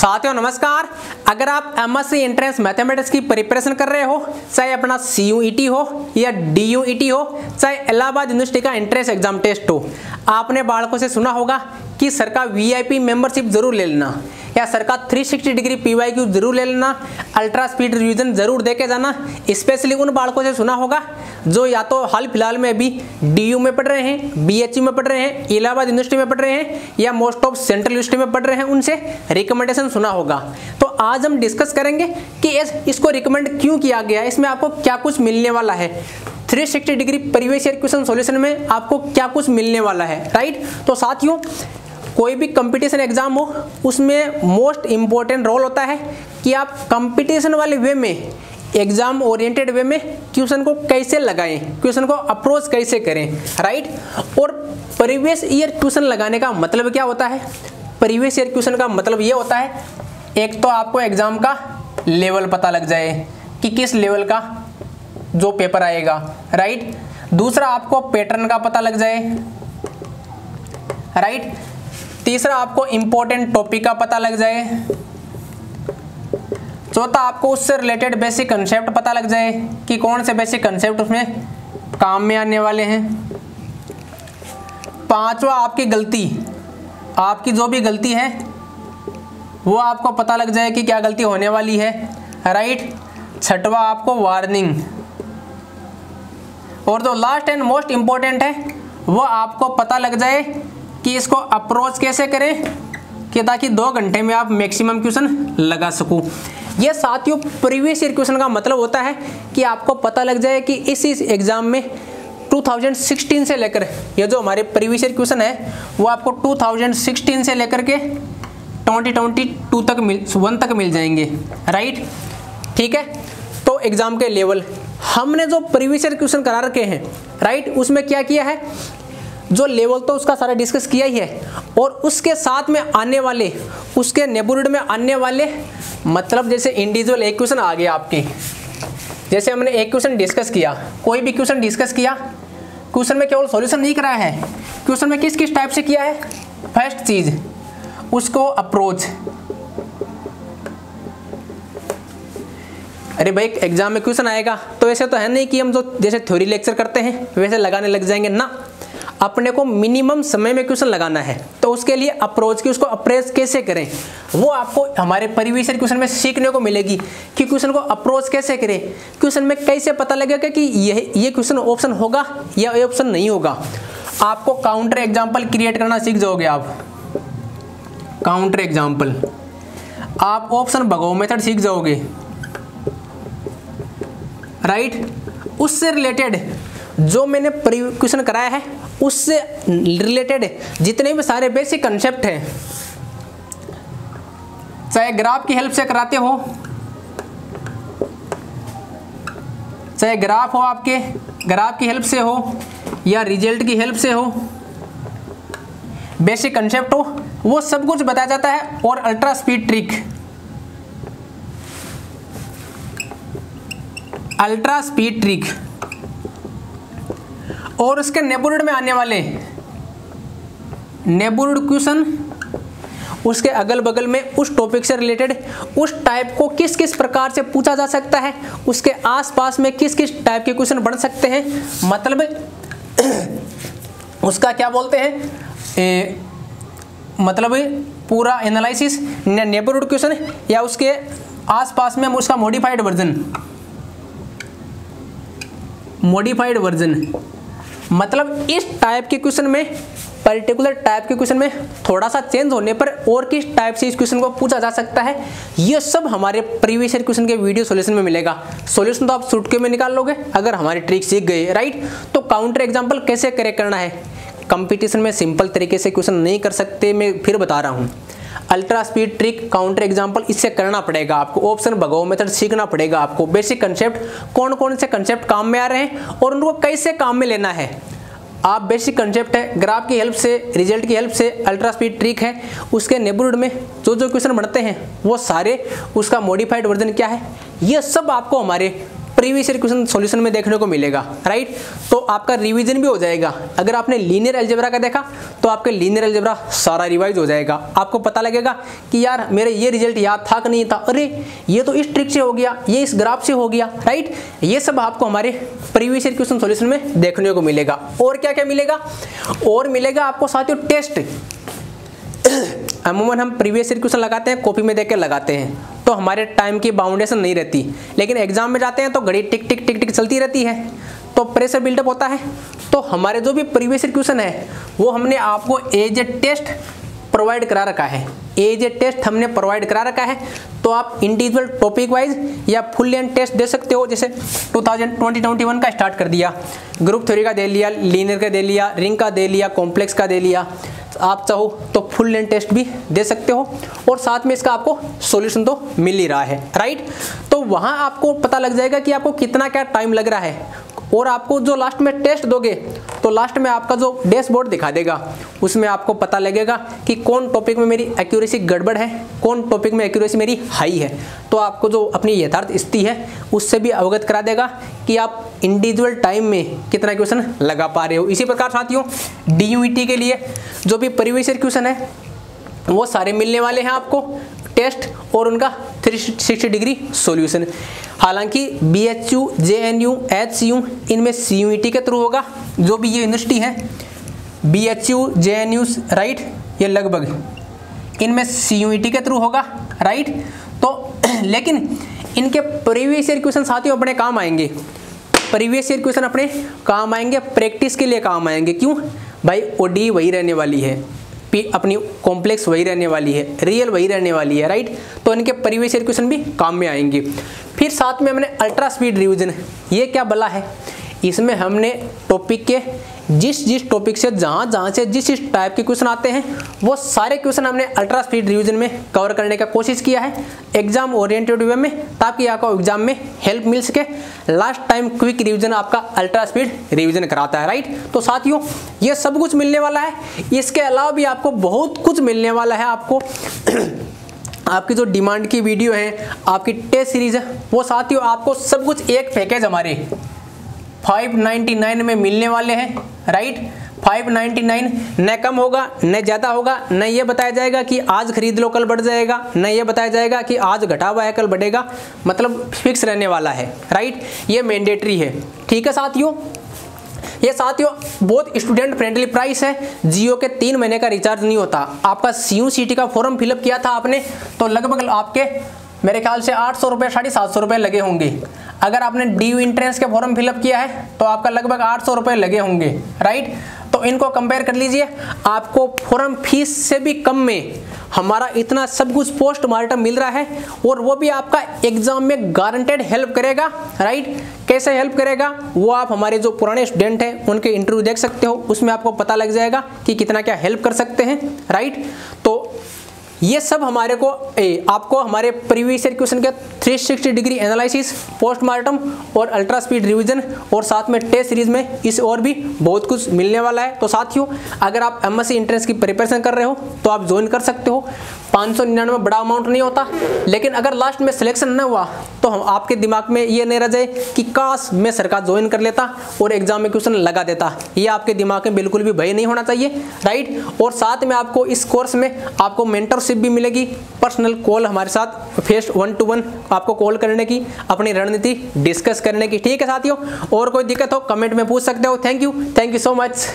साथियों नमस्कार। अगर आप एमएससी एंट्रेंस मैथमेटिक्स की प्रिपरेशन कर रहे हो, चाहे अपना CUET हो या DUET हो, चाहे इलाहाबाद यूनिवर्सिटी का एंट्रेंस एग्जाम टेस्ट हो, आपने बालकों से सुना होगा कि सर का VIP मेंबरशिप जरूर ले लेना या सर का 360 डिग्री PYQ जरूर ले लेना, अल्ट्रा स्पीड रिवीजन जरूर देके जाना। स्पेशली उन बालकों से सुना होगा जो या तो हाल फिलहाल में अभी DU में पढ़ रहे हैं, BHU में पढ़ रहे हैं, इलाहाबाद यूनिवर्सिटी में पढ़ रहे हैं या मोस्ट ऑफ सेंट्रल यूनिवर्सिटी में पढ़ रहे हैं, उनसे रिकमेंडेशन सुना होगा। तो आज हम डिस्कस करेंगे कि इसको रिकमेंड क्यों किया गया, इसमें आपको क्या कुछ मिलने वाला है, 360 degree previous year question solution में आपको क्या कुछ मिलने वाला है, राइट। तो साथियों कोई भी कंपटीशन एग्जाम हो, उसमें मोस्ट इंपॉर्टेंट रोल होता है कि आप कंपटीशन वाले वे में, एग्जाम ओरिएंटेड वे में क्वेश्चन को कैसे लगाएं, क्वेश्चन को अप्रोच कैसे करें, राइट। और प्रीवियस ईयर क्वेश्चन लगाने का मतलब क्या होता है? प्रीवियस ईयर क्वेश्चन का मतलब ये होता है, एक तो आपको एग्जाम का लेवल पता लग जाए कि किस लेवल का जो पेपर आएगा, राइट। दूसरा आपको पैटर्न का पता लग जाए, राइट। तीसरा आपको इंपॉर्टेंट टॉपिक का पता लग जाए। चौथा आपको उससे रिलेटेड बेसिक कंसेप्ट पता लग जाए कि कौन से बेसिक कंसेप्ट उसमें काम में आने वाले हैं। पांचवा आपकी गलती, आपकी जो भी गलती है वो आपको पता लग जाए कि क्या गलती होने वाली है, राइट। छठवा आपको वार्निंग, और जो लास्ट एंड मोस्ट इंपॉर्टेंट है वो आपको पता लग जाए कि इसको अप्रोच कैसे करें कि ताकि 2 घंटे में आप मैक्सिमम क्वेश्चन लगा सको। ये साथियों प्रीवियस ईयर क्वेश्चन का मतलब होता है कि आपको पता लग जाए कि इस एग्जाम में 2016 से लेकर, ये जो हमारे प्रीवियस ईयर क्वेश्चन है वो आपको 2016 से लेकर के 2022 तक 1 तक मिल जाएंगे, राइट। ठीक है, तो एग्जाम के लेवल हमने जो प्रीवियस ईयर क्वेश्चन करा रखे हैं, राइट, उसमें क्या किया है, जो लेवल तो उसका सारा डिस्कस किया ही है, और उसके साथ में आने वाले, उसके नेबरहुड में आने वाले, मतलब जैसे इंडिविजुअल एक क्वेश्चन आ गया आपके, जैसे हमने एक क्वेश्चन डिस्कस किया, कोई भी क्वेश्चन डिस्कस किया, क्वेश्चन में केवल सॉल्यूशन नहीं कराया है, क्वेश्चन में किस किस टाइप से किया है। फर्स्ट चीज उसको अप्रोच, अरे भाई एग्जाम में क्वेश्चन आएगा तो ऐसे तो है नहीं कि हम जो जैसे थ्योरी लेक्चर करते हैं वैसे लगाने लग जाएंगे ना, अपने को मिनिमम समय में क्वेश्चन लगाना है। तो उसके लिए अप्रोच की, उसको अप्रोच कैसे करें वो आपको हमारे प्रीवियस ईयर क्वेश्चन में सीखने को मिलेगी कि क्वेश्चन को अप्रोच कैसे करें, क्वेश्चन में कैसे पता लगेगा कि ये क्वेश्चन ऑप्शन होगा या ये ऑप्शन नहीं होगा। आपको काउंटर एग्जाम्पल क्रिएट करना सीख जाओगे आप, काउंटर एग्जाम्पल, आप ऑप्शन भगाओ मेथड सीख जाओगे, राइट। उससे रिलेटेड जो मैंने क्वेश्चन कराया है उससे रिलेटेड जितने भी सारे बेसिक कंसेप्ट हैं, चाहे ग्राफ की हेल्प से कराते हो, चाहे ग्राफ हो आपके, ग्राफ की हेल्प से हो या रिजल्ट की हेल्प से हो, बेसिक कंसेप्ट हो, वो सब कुछ बताया जाता है। और ultra speed trick, ultra speed trick और उसके नेबरहुड में आने वाले नेबरहुड क्वेश्चन, उसके अगल बगल में उस टॉपिक से रिलेटेड उस टाइप को किस किस प्रकार से पूछा जा सकता है, उसके आसपास में किस किस टाइप के क्वेश्चन बन सकते हैं, मतलब उसका क्या बोलते हैं, मतलब पूरा एनालिसिस, नेबरहुड क्वेश्चन या उसके आसपास में हम उसका मॉडिफाइड वर्जन, मतलब इस टाइप के क्वेश्चन में, पर्टिकुलर टाइप के क्वेश्चन में थोड़ा सा चेंज होने पर और किस टाइप से इस क्वेश्चन को पूछा जा सकता है, ये सब हमारे प्रीवियस ईयर क्वेश्चन के वीडियो सॉल्यूशन में मिलेगा। सॉल्यूशन तो आप चुटकी में निकाल लोगे अगर हमारी ट्रिक सीख गए, राइट। तो काउंटर एग्जाम्पल कैसे करेक्ट करना है, कंपटीशन में सिंपल तरीके से क्वेश्चन नहीं कर सकते, मैं फिर बता रहा हूँ। Ultra speed trick, counter example, इससे करना पड़ेगा आपको, ऑप्शन भगाओ मेथड सीखना पड़ेगा आपको, बेसिक कंसेप्ट, कौन कौन से कंसेप्ट काम में आ रहे हैं और उनको कैसे काम में लेना है। आप बेसिक कंसेप्ट है, ग्राफ की हेल्प से, रिजल्ट की हेल्प से, अल्ट्रा स्पीड ट्रिक है, उसके नेबरहुड में जो जो क्वेश्चन बनते हैं वो सारे, उसका मॉडिफाइड वर्जन क्या है, ये सब आपको हमारे प्रीवियस ईयर क्वेश्चन सॉल्यूशन में देखने को मिलेगा, राइट। तो आपका रिवीजन भी हो जाएगा। अगर आपने लीनियर अलजेब्रा का देखा तो आपके लीनियर अलजेब्रा सारा रिवाइज हो जाएगा। आपको पता लगेगा कि यार मेरे ये रिजल्ट याद था कि नहीं था, अरे ये तो इस ट्रिक से हो गया, ये इस ग्राफ से हो गया, राइट। ये सब आपको हमारे प्रीवियस ईयर क्वेश्चन सॉल्यूशन में देखने को मिलेगा। और क्या क्या मिलेगा, और मिलेगा आपको साथियों टेस्ट। अमूमन हम प्रीवियस ईयर क्वेश्चन लगाते हैं, कॉपी में देख के लगाते हैं, तो हमारे टाइम की बाउंडेशन नहीं रहती। लेकिन एग्जाम में जाते हैं तो घड़ी टिक टिक टिक टिक चलती रहती है, तो प्रेशर बिल्डअप होता है। तो हमारे जो भी प्रीवियस ईयर क्वेश्चन है वो हमने आपको एज ए टेस्ट प्रोवाइड करा रखा है, एज ए टेस्ट हमने प्रोवाइड करा रखा है। तो आप इंडिविजुअल टॉपिक वाइज या फुल लेंथ टेस्ट दे सकते हो। जैसे 2021 का स्टार्ट कर दिया, ग्रुप थ्योरी का दे लिया, लीनियर का दे लिया, रिंग का दे लिया, कॉम्प्लेक्स का दे लिया। आप चाहो तो फुल लेंथ टेस्ट भी दे सकते हो, और साथ में इसका आपको सॉल्यूशन तो मिल ही रहा है, राइट। तो वहाँ आपको पता लग जाएगा कि आपको कितना क्या टाइम लग रहा है। और आपको जो लास्ट में टेस्ट दोगे तो लास्ट में आपका जो डैशबोर्ड दिखा देगा, उसमें आपको पता लगेगा कि कौन टॉपिक में मेरी एक्यूरेसी गड़बड़ है, कौन टॉपिक में एक्यूरेसी मेरी हाई है। तो आपको जो अपनी यथार्थ स्थिति है उससे भी अवगत करा देगा कि आप इंडिविजुअल टाइम में कितना क्वेश्चन लगा पा रहे हो। इसी प्रकार साथियों DUET के लिए जो भी प्रीवियस ईयर क्वेश्चन है वो सारे मिलने वाले हैं आपको, टेस्ट और उनका 360 डिग्री सॉल्यूशन। हालांकि BHU, JNU, HCU इनमें CUET के थ्रू होगा। जो भी ये यूनिवर्सिटी है BHU, JNU, राइट, ये लगभग इनमें CUET के थ्रू होगा, राइट। तो लेकिन इनके प्रीवियस ईयर क्वेश्चन साथियों अपने काम आएंगे, प्रीवियस ईयर क्वेश्चन अपने काम आएंगे, प्रैक्टिस के लिए काम आएंगे। क्यों भाई, ODE वही रहने वाली है, अपनी कॉम्प्लेक्स वही रहने वाली है, रियल वही रहने वाली है, राइट। तो इनके प्रीवियस ईयर क्वेश्चन भी काम में आएंगे। फिर साथ में हमने अल्ट्रा स्पीड रिवीजन, ये क्या बला है, इसमें हमने टॉपिक के जिस टॉपिक से जहाँ से जिस टाइप के क्वेश्चन आते हैं वो सारे क्वेश्चन हमने अल्ट्रा स्पीड रिवीजन में कवर करने का कोशिश किया है एग्जाम ओरिएंटेड वे में, ताकि आपको एग्जाम में हेल्प मिल सके। लास्ट टाइम क्विक रिवीजन आपका अल्ट्रा स्पीड रिवीजन कराता है, राइट। तो साथियों ये सब कुछ मिलने वाला है। इसके अलावा भी आपको बहुत कुछ मिलने वाला है। आपको आपकी जो डिमांड की वीडियो है, आपकी टेस्ट सीरीज है, वो साथियों आपको सब कुछ एक पैकेज हमारे 599 में मिलने वाले हैं, राइट। 599, न कम होगा न ज़्यादा होगा, न ये बताया जाएगा कि आज खरीद लो कल बढ़ जाएगा, न ये बताया जाएगा कि आज घटा हुआ है कल बढ़ेगा, मतलब फिक्स रहने वाला है, राइट। ये मैंडेटरी है, ठीक है साथियों। ये साथियों बहुत स्टूडेंट फ्रेंडली प्राइस है। जियो के 3 महीने का रिचार्ज नहीं होता। आपका CUET का फॉर्म फिलअप किया था आपने, तो लगभग आपके मेरे ख्याल से 800 रुपये 750 रुपये लगे होंगे। अगर आपने DU एंट्रेंस के फॉर्म फिलअप किया है तो आपका लगभग 800 रुपये लगे होंगे, राइट। तो इनको कंपेयर कर लीजिए, आपको फॉर्म फीस से भी कम में हमारा इतना सब कुछ पोस्टमार्टम मिल रहा है, और वो भी आपका एग्जाम में गारंटेड हेल्प करेगा, राइट। कैसे हेल्प करेगा, वो आप हमारे जो पुराने स्टूडेंट हैं उनके इंटरव्यू देख सकते हो, उसमें आपको पता लग जाएगा कि कितना क्या हेल्प कर सकते हैं, राइट। तो ये सब हमारे को आपको हमारे प्रीवियस ईयर क्वेश्चन के 360 डिग्री एनालिसिस, पोस्टमार्टम और अल्ट्रा स्पीड रिवीजन और साथ में टेस्ट सीरीज में इस और भी बहुत कुछ मिलने वाला है। तो साथियों अगर आप MSc एंट्रेंस की प्रिपरेशन कर रहे हो तो आप ज्वाइन कर सकते हो। 599 बड़ा अमाउंट नहीं होता, लेकिन अगर लास्ट में सिलेक्शन न हुआ तो हम आपके दिमाग में ये नहीं रह जाए कि काश मैं सरकार ज्वाइन कर लेता और एग्जाम में क्वेश्चन लगा देता। ये आपके दिमाग में बिल्कुल भी भय नहीं होना चाहिए, राइट। और साथ में आपको इस कोर्स में आपको मेंटरशिप भी मिलेगी, पर्सनल कॉल हमारे साथ फेस 1-to-1 आपको कॉल करने की, अपनी रणनीति डिस्कस करने की, ठीक है साथियों। और कोई दिक्कत हो कमेंट में पूछ सकते हो। Thank you so much.